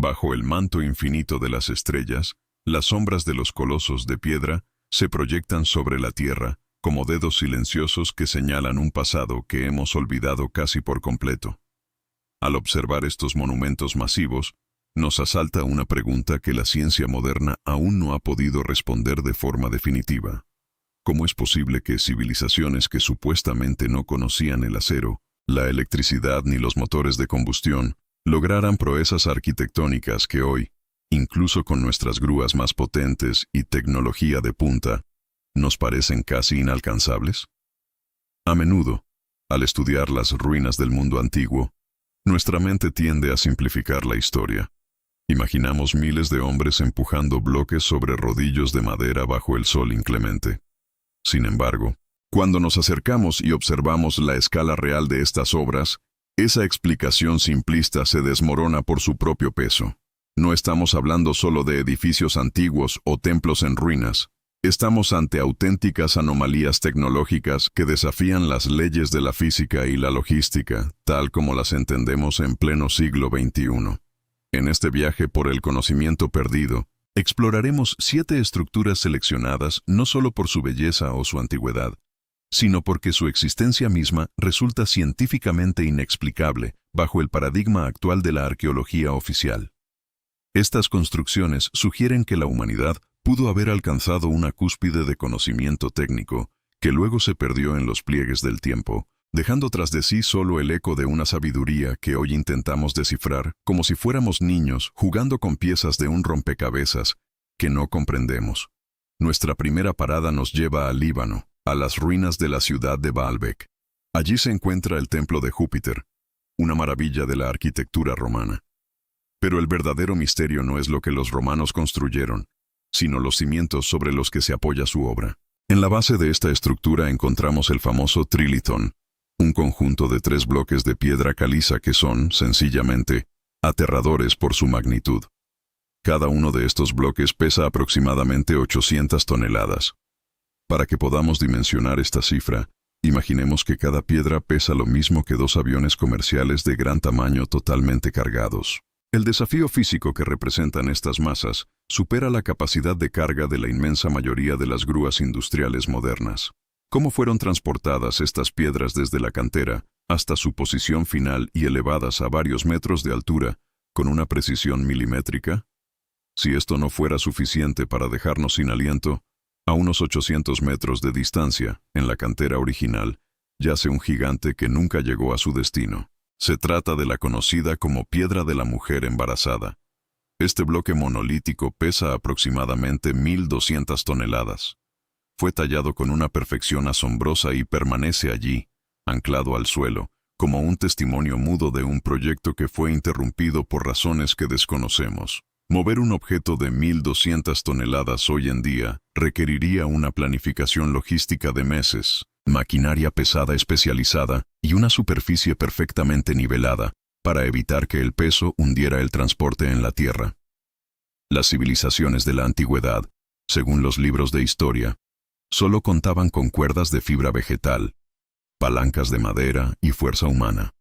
Bajo el manto infinito de las estrellas, las sombras de los colosos de piedra se proyectan sobre la tierra como dedos silenciosos que señalan un pasado que hemos olvidado casi por completo. Al observar estos monumentos masivos, nos asalta una pregunta que la ciencia moderna aún no ha podido responder de forma definitiva. ¿Cómo es posible que civilizaciones que supuestamente no conocían el acero, la electricidad ni los motores de combustión, lograran proezas arquitectónicas que hoy, incluso con nuestras grúas más potentes y tecnología de punta, nos parecen casi inalcanzables? A menudo, al estudiar las ruinas del mundo antiguo, nuestra mente tiende a simplificar la historia. Imaginamos miles de hombres empujando bloques sobre rodillos de madera bajo el sol inclemente. Sin embargo, cuando nos acercamos y observamos la escala real de estas obras, esa explicación simplista se desmorona por su propio peso. No estamos hablando solo de edificios antiguos o templos en ruinas. Estamos ante auténticas anomalías tecnológicas que desafían las leyes de la física y la logística, tal como las entendemos en pleno siglo XXI. En este viaje por el conocimiento perdido, exploraremos 7 estructuras seleccionadas no solo por su belleza o su antigüedad, sino porque su existencia misma resulta científicamente inexplicable bajo el paradigma actual de la arqueología oficial. Estas construcciones sugieren que la humanidad pudo haber alcanzado una cúspide de conocimiento técnico que luego se perdió en los pliegues del tiempo, dejando tras de sí solo el eco de una sabiduría que hoy intentamos descifrar como si fuéramos niños jugando con piezas de un rompecabezas que no comprendemos. Nuestra primera parada nos lleva al Líbano, a las ruinas de la ciudad de Baalbek. Allí se encuentra el templo de Júpiter, una maravilla de la arquitectura romana. Pero el verdadero misterio no es lo que los romanos construyeron, sino los cimientos sobre los que se apoya su obra. En la base de esta estructura encontramos el famoso trilitón, un conjunto de 3 bloques de piedra caliza que son, sencillamente, aterradores por su magnitud. Cada uno de estos bloques pesa aproximadamente 800 toneladas. Para que podamos dimensionar esta cifra, imaginemos que cada piedra pesa lo mismo que 2 aviones comerciales de gran tamaño totalmente cargados. El desafío físico que representan estas masas supera la capacidad de carga de la inmensa mayoría de las grúas industriales modernas. ¿Cómo fueron transportadas estas piedras desde la cantera hasta su posición final y elevadas a varios metros de altura con una precisión milimétrica? Si esto no fuera suficiente para dejarnos sin aliento, a unos 800 metros de distancia, en la cantera original, yace un gigante que nunca llegó a su destino. Se trata de la conocida como Piedra de la Mujer Embarazada. Este bloque monolítico pesa aproximadamente 1.200 toneladas. Fue tallado con una perfección asombrosa y permanece allí, anclado al suelo, como un testimonio mudo de un proyecto que fue interrumpido por razones que desconocemos. Mover un objeto de 1.200 toneladas hoy en día requeriría una planificación logística de meses, maquinaria pesada especializada y una superficie perfectamente nivelada para evitar que el peso hundiera el transporte en la tierra. Las civilizaciones de la antigüedad, según los libros de historia, solo contaban con cuerdas de fibra vegetal, palancas de madera y fuerza humana.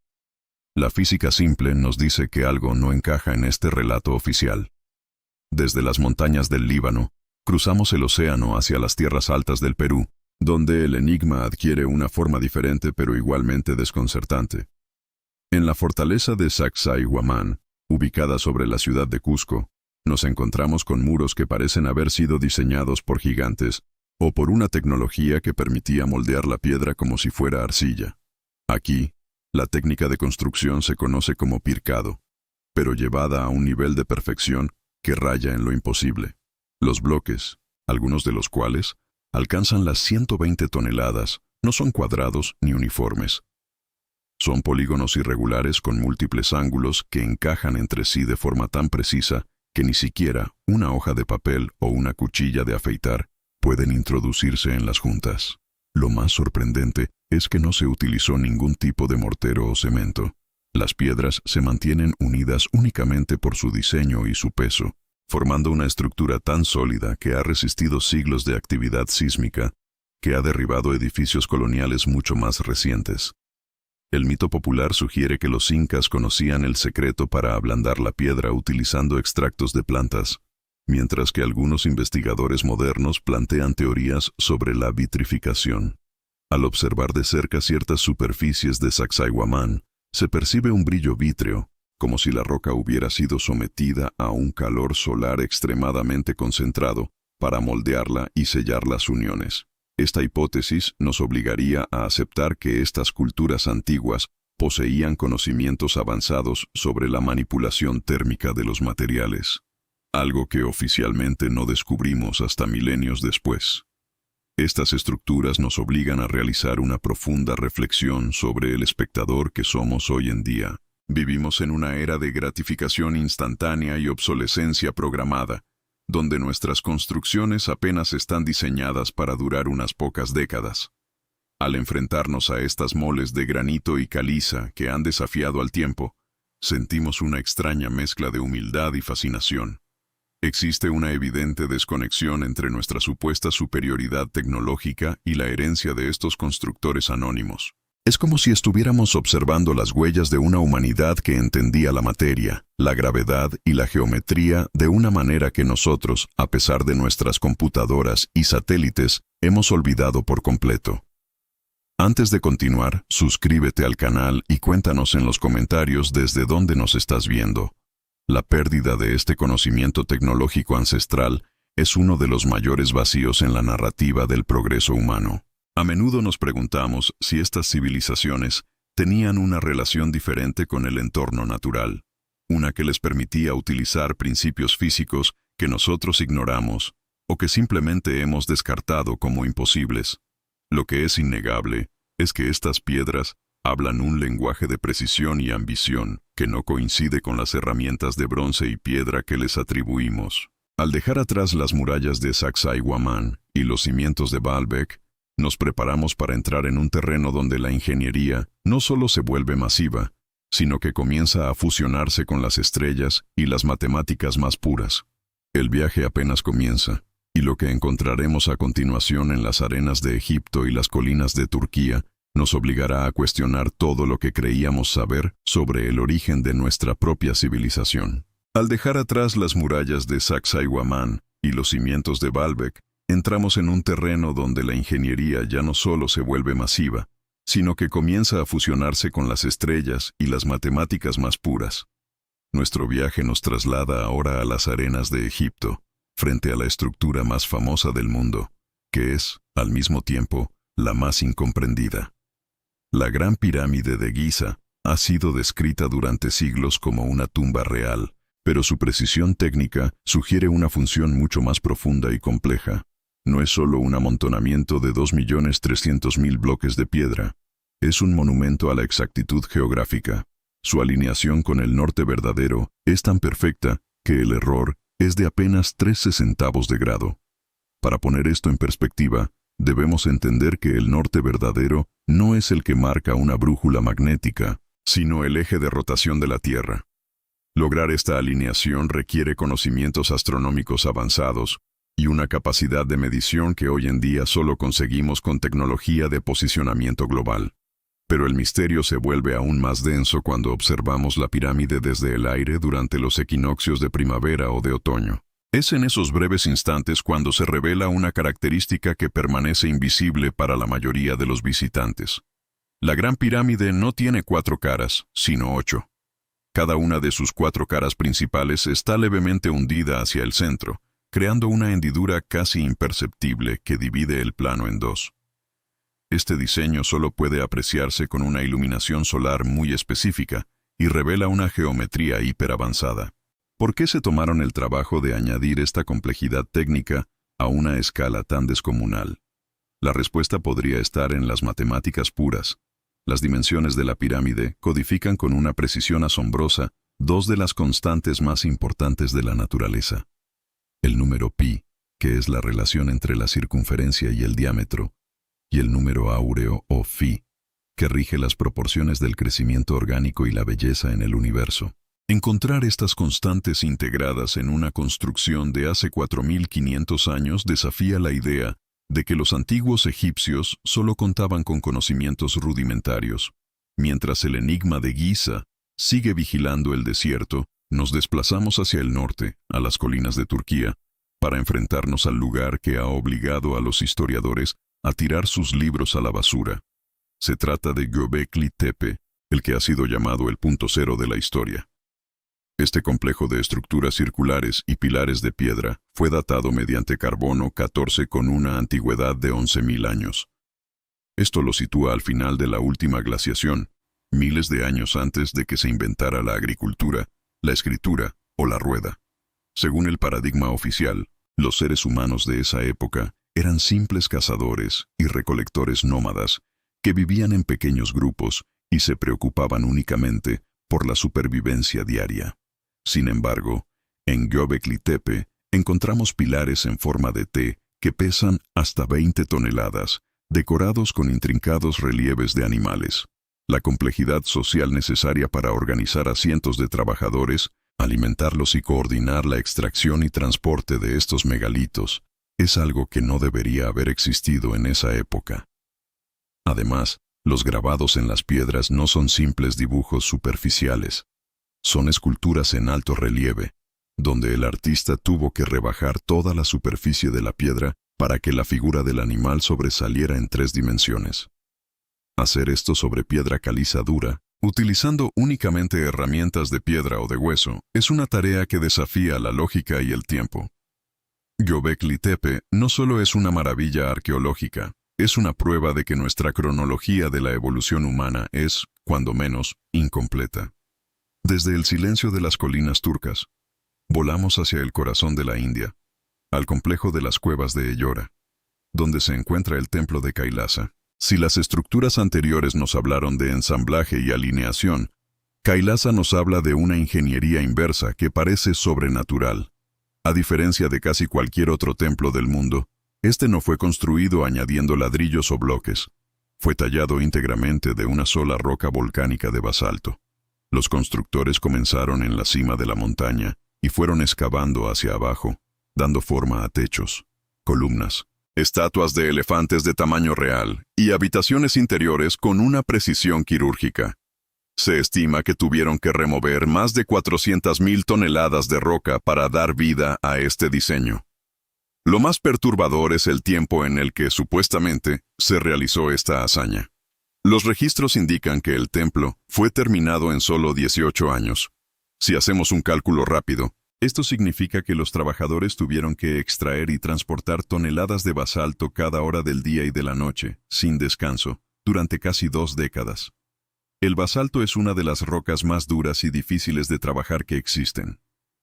La física simple nos dice que algo no encaja en este relato oficial. Desde las montañas del Líbano, cruzamos el océano hacia las tierras altas del Perú, donde el enigma adquiere una forma diferente pero igualmente desconcertante. En la fortaleza de Sacsayhuamán, ubicada sobre la ciudad de Cusco, nos encontramos con muros que parecen haber sido diseñados por gigantes o por una tecnología que permitía moldear la piedra como si fuera arcilla. Aquí, la técnica de construcción se conoce como pircado, pero llevada a un nivel de perfección que raya en lo imposible. Los bloques, algunos de los cuales alcanzan las 120 toneladas, no son cuadrados ni uniformes. Son polígonos irregulares con múltiples ángulos que encajan entre sí de forma tan precisa que ni siquiera una hoja de papel o una cuchilla de afeitar pueden introducirse en las juntas. Lo más sorprendente es que no se utilizó ningún tipo de mortero o cemento. Las piedras se mantienen unidas únicamente por su diseño y su peso, formando una estructura tan sólida que ha resistido siglos de actividad sísmica, que ha derribado edificios coloniales mucho más recientes. El mito popular sugiere que los incas conocían el secreto para ablandar la piedra utilizando extractos de plantas, mientras que algunos investigadores modernos plantean teorías sobre la vitrificación. Al observar de cerca ciertas superficies de Sacsayhuamán, se percibe un brillo vítreo, como si la roca hubiera sido sometida a un calor solar extremadamente concentrado para moldearla y sellar las uniones. Esta hipótesis nos obligaría a aceptar que estas culturas antiguas poseían conocimientos avanzados sobre la manipulación térmica de los materiales, algo que oficialmente no descubrimos hasta milenios después. Estas estructuras nos obligan a realizar una profunda reflexión sobre el espectador que somos hoy en día. Vivimos en una era de gratificación instantánea y obsolescencia programada, donde nuestras construcciones apenas están diseñadas para durar unas pocas décadas. Al enfrentarnos a estas moles de granito y caliza que han desafiado al tiempo, sentimos una extraña mezcla de humildad y fascinación. Existe una evidente desconexión entre nuestra supuesta superioridad tecnológica y la herencia de estos constructores anónimos. Es como si estuviéramos observando las huellas de una humanidad que entendía la materia, la gravedad y la geometría de una manera que nosotros, a pesar de nuestras computadoras y satélites, hemos olvidado por completo. Antes de continuar, suscríbete al canal y cuéntanos en los comentarios desde dónde nos estás viendo. La pérdida de este conocimiento tecnológico ancestral es uno de los mayores vacíos en la narrativa del progreso humano. A menudo nos preguntamos si estas civilizaciones tenían una relación diferente con el entorno natural, una que les permitía utilizar principios físicos que nosotros ignoramos o que simplemente hemos descartado como imposibles. Lo que es innegable es que estas piedras hablan un lenguaje de precisión y ambición que no coincide con las herramientas de bronce y piedra que les atribuimos. Al dejar atrás las murallas de Sacsayhuamán y los cimientos de Baalbek, nos preparamos para entrar en un terreno donde la ingeniería no solo se vuelve masiva, sino que comienza a fusionarse con las estrellas y las matemáticas más puras. El viaje apenas comienza, y lo que encontraremos a continuación en las arenas de Egipto y las colinas de Turquía nos obligará a cuestionar todo lo que creíamos saber sobre el origen de nuestra propia civilización. Al dejar atrás las murallas de Sacsayhuamán y los cimientos de Baalbek, entramos en un terreno donde la ingeniería ya no solo se vuelve masiva, sino que comienza a fusionarse con las estrellas y las matemáticas más puras. Nuestro viaje nos traslada ahora a las arenas de Egipto, frente a la estructura más famosa del mundo, que es, al mismo tiempo, la más incomprendida. La Gran Pirámide de Giza ha sido descrita durante siglos como una tumba real, pero su precisión técnica sugiere una función mucho más profunda y compleja. No es solo un amontonamiento de 2.300.000 bloques de piedra. Es un monumento a la exactitud geográfica. Su alineación con el norte verdadero es tan perfecta que el error es de apenas 0.13 de grado. Para poner esto en perspectiva, debemos entender que el norte verdadero no es el que marca una brújula magnética, sino el eje de rotación de la Tierra. Lograr esta alineación requiere conocimientos astronómicos avanzados y una capacidad de medición que hoy en día solo conseguimos con tecnología de posicionamiento global. Pero el misterio se vuelve aún más denso cuando observamos la pirámide desde el aire durante los equinoccios de primavera o de otoño. Es en esos breves instantes cuando se revela una característica que permanece invisible para la mayoría de los visitantes. La Gran Pirámide no tiene 4 caras, sino 8. Cada una de sus 4 caras principales está levemente hundida hacia el centro, creando una hendidura casi imperceptible que divide el plano en 2. Este diseño solo puede apreciarse con una iluminación solar muy específica y revela una geometría hiperavanzada. ¿Por qué se tomaron el trabajo de añadir esta complejidad técnica a una escala tan descomunal? La respuesta podría estar en las matemáticas puras. Las dimensiones de la pirámide codifican con una precisión asombrosa 2 de las constantes más importantes de la naturaleza. El número pi, que es la relación entre la circunferencia y el diámetro, y el número áureo o phi, que rige las proporciones del crecimiento orgánico y la belleza en el universo. Encontrar estas constantes integradas en una construcción de hace 4.500 años desafía la idea de que los antiguos egipcios solo contaban con conocimientos rudimentarios. Mientras el enigma de Giza sigue vigilando el desierto, nos desplazamos hacia el norte, a las colinas de Turquía, para enfrentarnos al lugar que ha obligado a los historiadores a tirar sus libros a la basura. Se trata de Göbekli Tepe, el que ha sido llamado el punto cero de la historia. Este complejo de estructuras circulares y pilares de piedra fue datado mediante carbono 14 con una antigüedad de 11.000 años. Esto lo sitúa al final de la última glaciación, miles de años antes de que se inventara la agricultura, la escritura o la rueda. Según el paradigma oficial, los seres humanos de esa época eran simples cazadores y recolectores nómadas que vivían en pequeños grupos y se preocupaban únicamente por la supervivencia diaria. Sin embargo, en Göbekli Tepe encontramos pilares en forma de T que pesan hasta 20 toneladas, decorados con intrincados relieves de animales. La complejidad social necesaria para organizar a cientos de trabajadores, alimentarlos y coordinar la extracción y transporte de estos megalitos es algo que no debería haber existido en esa época. Además, los grabados en las piedras no son simples dibujos superficiales. Son esculturas en alto relieve, donde el artista tuvo que rebajar toda la superficie de la piedra para que la figura del animal sobresaliera en 3 dimensiones. Hacer esto sobre piedra caliza dura, utilizando únicamente herramientas de piedra o de hueso, es una tarea que desafía la lógica y el tiempo. Göbekli Tepe no solo es una maravilla arqueológica, es una prueba de que nuestra cronología de la evolución humana es, cuando menos, incompleta. Desde el silencio de las colinas turcas, volamos hacia el corazón de la India, al complejo de las cuevas de Ellora, donde se encuentra el templo de Kailasa. Si las estructuras anteriores nos hablaron de ensamblaje y alineación, Kailasa nos habla de una ingeniería inversa que parece sobrenatural. A diferencia de casi cualquier otro templo del mundo, este no fue construido añadiendo ladrillos o bloques. Fue tallado íntegramente de una sola roca volcánica de basalto. Los constructores comenzaron en la cima de la montaña y fueron excavando hacia abajo, dando forma a techos, columnas, estatuas de elefantes de tamaño real y habitaciones interiores con una precisión quirúrgica. Se estima que tuvieron que remover más de 400.000 toneladas de roca para dar vida a este diseño. Lo más perturbador es el tiempo en el que, supuestamente, se realizó esta hazaña. Los registros indican que el templo fue terminado en solo 18 años. Si hacemos un cálculo rápido, esto significa que los trabajadores tuvieron que extraer y transportar toneladas de basalto cada hora del día y de la noche, sin descanso, durante casi 2 décadas. El basalto es una de las rocas más duras y difíciles de trabajar que existen.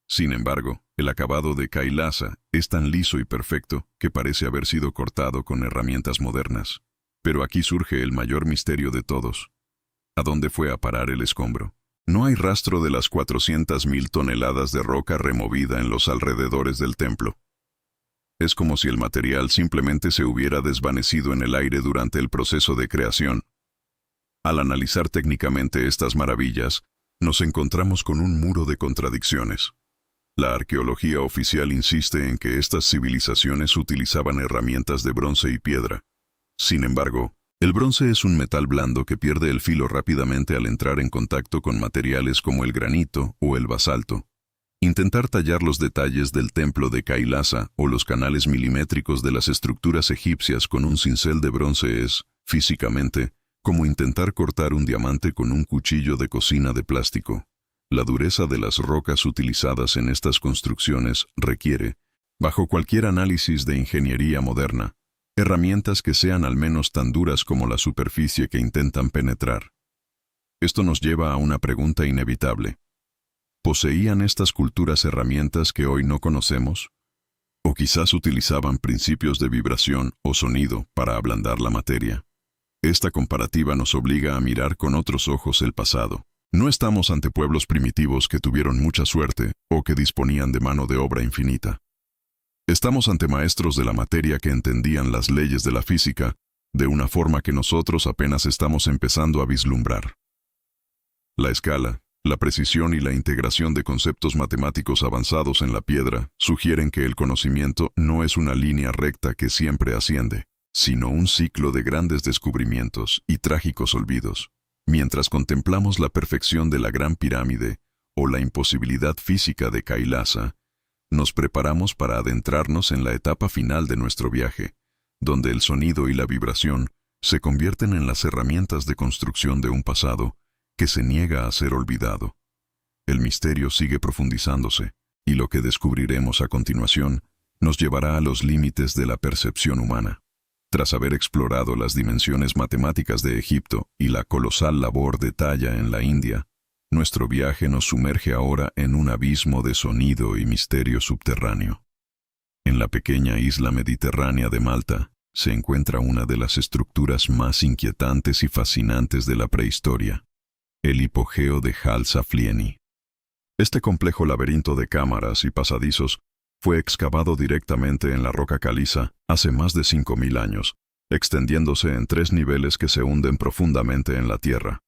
Sin embargo, el acabado de Kailasa es tan liso y perfecto que parece haber sido cortado con herramientas modernas. Pero aquí surge el mayor misterio de todos. ¿A dónde fue a parar el escombro? No hay rastro de las 400.000 toneladas de roca removida en los alrededores del templo. Es como si el material simplemente se hubiera desvanecido en el aire durante el proceso de creación. Al analizar técnicamente estas maravillas, nos encontramos con un muro de contradicciones. La arqueología oficial insiste en que estas civilizaciones utilizaban herramientas de bronce y piedra. Sin embargo, el bronce es un metal blando que pierde el filo rápidamente al entrar en contacto con materiales como el granito o el basalto. Intentar tallar los detalles del templo de Kailasa o los canales milimétricos de las estructuras egipcias con un cincel de bronce es, físicamente, como intentar cortar un diamante con un cuchillo de cocina de plástico. La dureza de las rocas utilizadas en estas construcciones requiere, bajo cualquier análisis de ingeniería moderna, herramientas que sean al menos tan duras como la superficie que intentan penetrar. Esto nos lleva a una pregunta inevitable. ¿Poseían estas culturas herramientas que hoy no conocemos? ¿O quizás utilizaban principios de vibración o sonido para ablandar la materia? Esta comparativa nos obliga a mirar con otros ojos el pasado. No estamos ante pueblos primitivos que tuvieron mucha suerte o que disponían de mano de obra infinita. Estamos ante maestros de la materia que entendían las leyes de la física de una forma que nosotros apenas estamos empezando a vislumbrar. La escala, la precisión y la integración de conceptos matemáticos avanzados en la piedra sugieren que el conocimiento no es una línea recta que siempre asciende, sino un ciclo de grandes descubrimientos y trágicos olvidos. Mientras contemplamos la perfección de la Gran Pirámide o la imposibilidad física de Kailasa, nos preparamos para adentrarnos en la etapa final de nuestro viaje, donde el sonido y la vibración se convierten en las herramientas de construcción de un pasado que se niega a ser olvidado. El misterio sigue profundizándose, y lo que descubriremos a continuación nos llevará a los límites de la percepción humana. Tras haber explorado las dimensiones matemáticas de Egipto y la colosal labor de talla en la India, nuestro viaje nos sumerge ahora en un abismo de sonido y misterio subterráneo. En la pequeña isla mediterránea de Malta se encuentra una de las estructuras más inquietantes y fascinantes de la prehistoria, el hipogeo de Hal-Saflieni. Este complejo laberinto de cámaras y pasadizos fue excavado directamente en la roca caliza hace más de 5.000 años, extendiéndose en 3 niveles que se hunden profundamente en la tierra.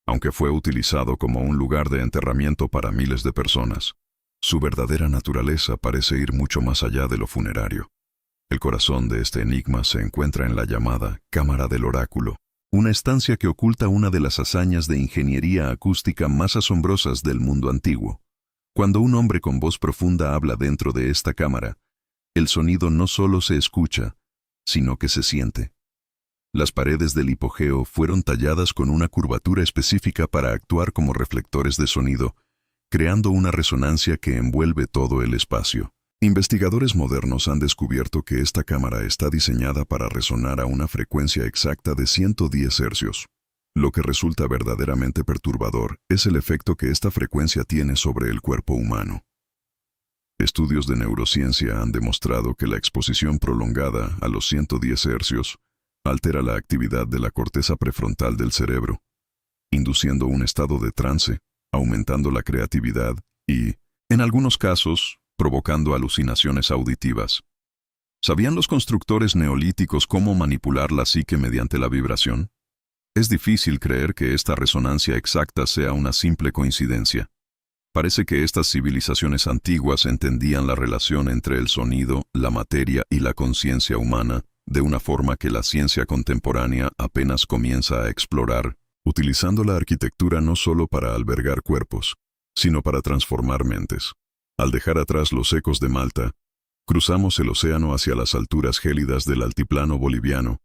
Aunque fue utilizado como un lugar de enterramiento para miles de personas, su verdadera naturaleza parece ir mucho más allá de lo funerario. El corazón de este enigma se encuentra en la llamada Cámara del Oráculo, una estancia que oculta una de las hazañas de ingeniería acústica más asombrosas del mundo antiguo. Cuando un hombre con voz profunda habla dentro de esta cámara, el sonido no solo se escucha, sino que se siente. Las paredes del hipogeo fueron talladas con una curvatura específica para actuar como reflectores de sonido, creando una resonancia que envuelve todo el espacio. Investigadores modernos han descubierto que esta cámara está diseñada para resonar a una frecuencia exacta de 110 hercios. Lo que resulta verdaderamente perturbador es el efecto que esta frecuencia tiene sobre el cuerpo humano. Estudios de neurociencia han demostrado que la exposición prolongada a los 110 hercios altera la actividad de la corteza prefrontal del cerebro, induciendo un estado de trance, aumentando la creatividad y, en algunos casos, provocando alucinaciones auditivas. ¿Sabían los constructores neolíticos cómo manipular la psique mediante la vibración? Es difícil creer que esta resonancia exacta sea una simple coincidencia. Parece que estas civilizaciones antiguas entendían la relación entre el sonido, la materia y la conciencia humana de una forma que la ciencia contemporánea apenas comienza a explorar, utilizando la arquitectura no solo para albergar cuerpos, sino para transformar mentes. Al dejar atrás los ecos de Malta, cruzamos el océano hacia las alturas gélidas del altiplano boliviano,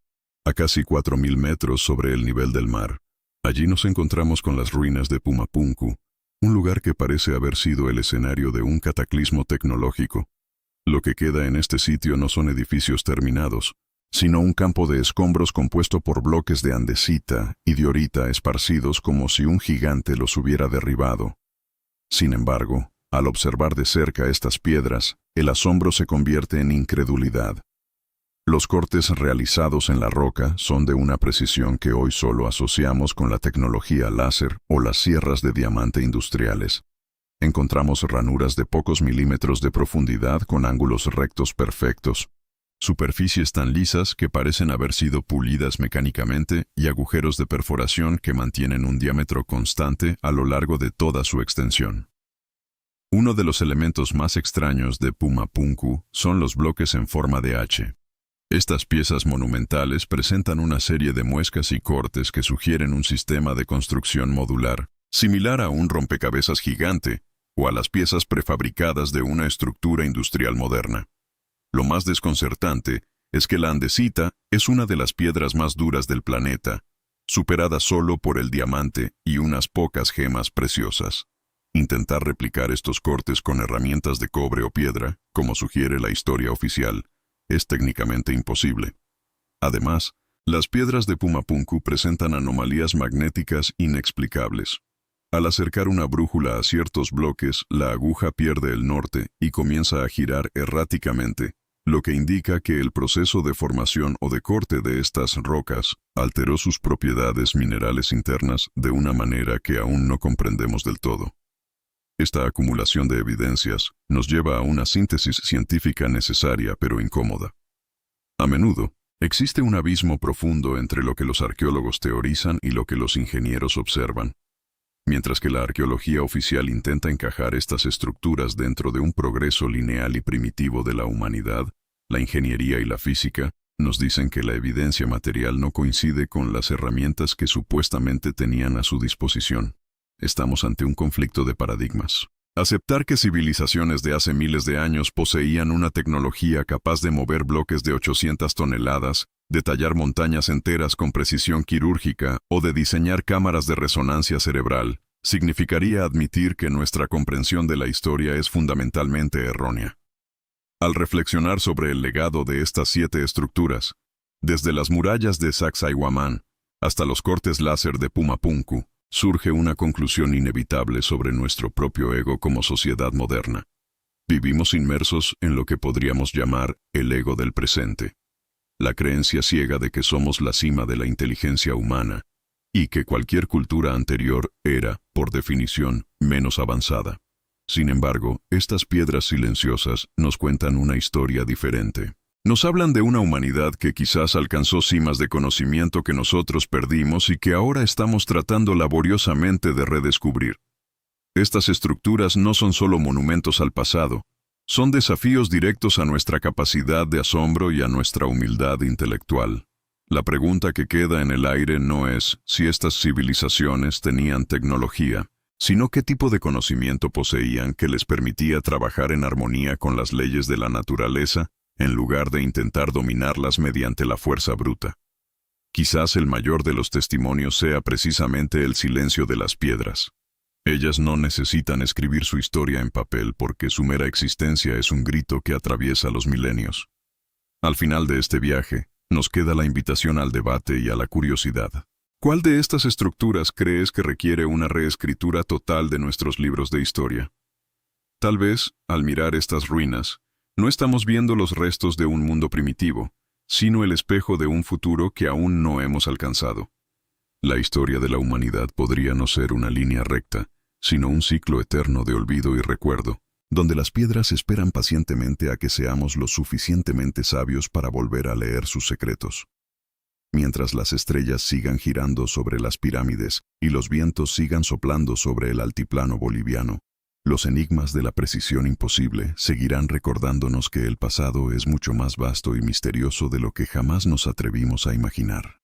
a casi 4.000 metros sobre el nivel del mar. Allí nos encontramos con las ruinas de Pumapunku, un lugar que parece haber sido el escenario de un cataclismo tecnológico. Lo que queda en este sitio no son edificios terminados, sino un campo de escombros compuesto por bloques de andesita y diorita esparcidos como si un gigante los hubiera derribado. Sin embargo, al observar de cerca estas piedras, el asombro se convierte en incredulidad. Los cortes realizados en la roca son de una precisión que hoy solo asociamos con la tecnología láser o las sierras de diamante industriales. Encontramos ranuras de pocos milímetros de profundidad con ángulos rectos perfectos, superficies tan lisas que parecen haber sido pulidas mecánicamente y agujeros de perforación que mantienen un diámetro constante a lo largo de toda su extensión. Uno de los elementos más extraños de Pumapunku son los bloques en forma de H. Estas piezas monumentales presentan una serie de muescas y cortes que sugieren un sistema de construcción modular, similar a un rompecabezas gigante o a las piezas prefabricadas de una estructura industrial moderna. Lo más desconcertante es que la andesita es una de las piedras más duras del planeta, superada solo por el diamante y unas pocas gemas preciosas. Intentar replicar estos cortes con herramientas de cobre o piedra, como sugiere la historia oficial, es técnicamente imposible. Además, las piedras de Pumapunku presentan anomalías magnéticas inexplicables. Al acercar una brújula a ciertos bloques, la aguja pierde el norte y comienza a girar erráticamente, lo que indica que el proceso de formación o de corte de estas rocas alteró sus propiedades minerales internas de una manera que aún no comprendemos del todo. Esta acumulación de evidencias nos lleva a una síntesis científica necesaria pero incómoda. A menudo, existe un abismo profundo entre lo que los arqueólogos teorizan y lo que los ingenieros observan. Mientras que la arqueología oficial intenta encajar estas estructuras dentro de un progreso lineal y primitivo de la humanidad, la ingeniería y la física Nos dicen que la evidencia material no coincide con las herramientas que supuestamente tenían a su disposición. Estamos ante un conflicto de paradigmas. Aceptar que civilizaciones de hace miles de años poseían una tecnología capaz de mover bloques de 800 toneladas, de tallar montañas enteras con precisión quirúrgica o de diseñar cámaras de resonancia cerebral, significaría admitir que nuestra comprensión de la historia es fundamentalmente errónea. Al reflexionar sobre el legado de estas 7 estructuras, desde las murallas de Sacsayhuamán hasta los cortes láser de Pumapunku, surge una conclusión inevitable sobre nuestro propio ego como sociedad moderna. Vivimos inmersos en lo que podríamos llamar el ego del presente, la creencia ciega de que somos la cima de la inteligencia humana y que cualquier cultura anterior era, por definición, menos avanzada. Sin embargo, estas piedras silenciosas nos cuentan una historia diferente. Nos hablan de una humanidad que quizás alcanzó cimas de conocimiento que nosotros perdimos y que ahora estamos tratando laboriosamente de redescubrir. Estas estructuras no son solo monumentos al pasado, son desafíos directos a nuestra capacidad de asombro y a nuestra humildad intelectual. La pregunta que queda en el aire no es si estas civilizaciones tenían tecnología, sino qué tipo de conocimiento poseían que les permitía trabajar en armonía con las leyes de la naturaleza, en lugar de intentar dominarlas mediante la fuerza bruta. Quizás el mayor de los testimonios sea precisamente el silencio de las piedras. Ellas no necesitan escribir su historia en papel porque su mera existencia es un grito que atraviesa los milenios. Al final de este viaje, nos queda la invitación al debate y a la curiosidad. ¿Cuál de estas estructuras crees que requiere una reescritura total de nuestros libros de historia? Tal vez, al mirar estas ruinas, no estamos viendo los restos de un mundo primitivo, sino el espejo de un futuro que aún no hemos alcanzado. La historia de la humanidad podría no ser una línea recta, sino un ciclo eterno de olvido y recuerdo, donde las piedras esperan pacientemente a que seamos lo suficientemente sabios para volver a leer sus secretos. Mientras las estrellas sigan girando sobre las pirámides y los vientos sigan soplando sobre el altiplano boliviano, los enigmas de la precisión imposible seguirán recordándonos que el pasado es mucho más vasto y misterioso de lo que jamás nos atrevimos a imaginar.